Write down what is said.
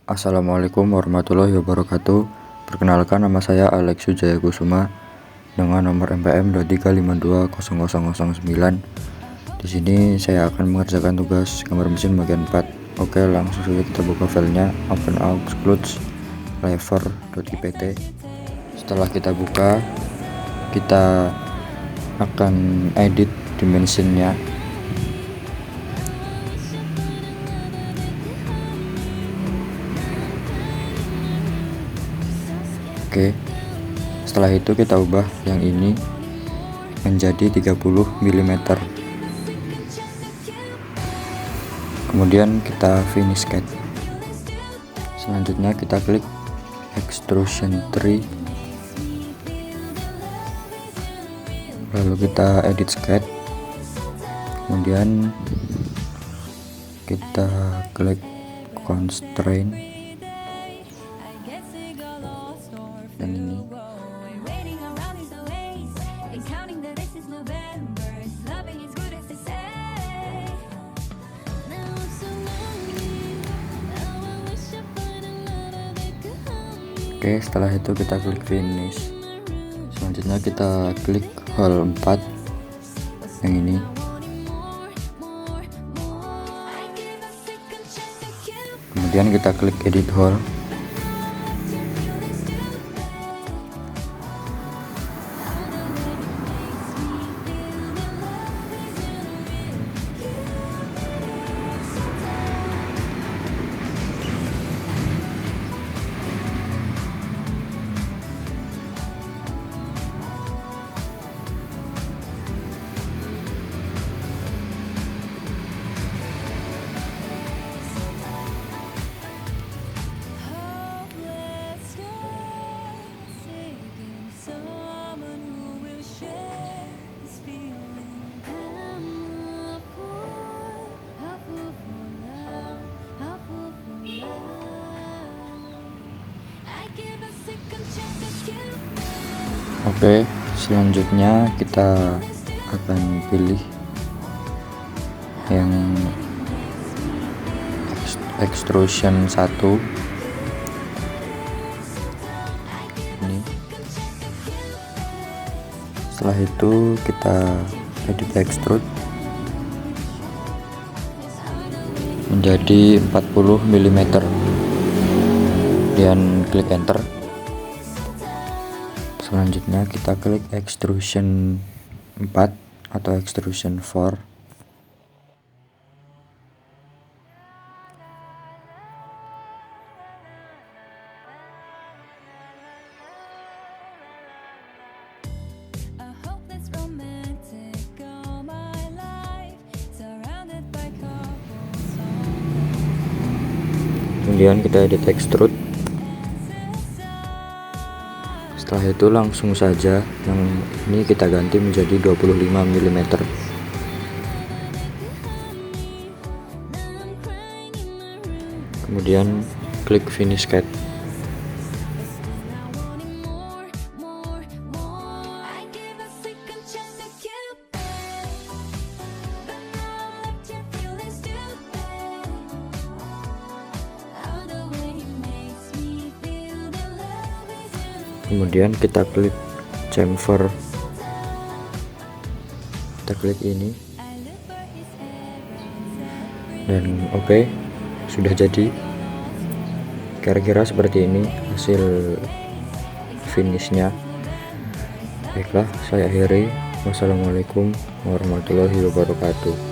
Assalamualaikum warahmatullahi wabarakatuh. Perkenalkan, nama saya Alex Sujaya Kusuma dengan nomor MPM 235200009. Di sini saya akan mengerjakan tugas gambar mesin bagian 4. Oke, langsung saja kita buka filenya. Open aux clutch lever.ipt. Setelah kita buka, kita akan edit dimensinya. Oke, setelah itu kita ubah yang ini menjadi 30 mm. Kemudian kita finish sketch. Selanjutnya kita klik extrusion 3, lalu kita edit sketch. Kemudian kita klik constraint dan ini. Oke, setelah itu kita klik finish. Selanjutnya kita klik hole 4 yang ini. Kemudian kita klik edit hole. Oke, selanjutnya kita akan pilih yang extrusion 1 ini. Setelah itu kita edit extrude menjadi 40 mm dan klik enter. Selanjutnya kita klik extrusion 4 atau extrusion 4. Kemudian kita edit extrude. Setelah itu langsung saja yang ini kita ganti menjadi 25 mm. Kemudian klik finish sketch. Kemudian kita klik chamfer, kita klik ini dan oke, sudah jadi. Kira-kira seperti ini hasil finishnya. Baiklah, saya akhiri. Wassalamualaikum warahmatullahi wabarakatuh.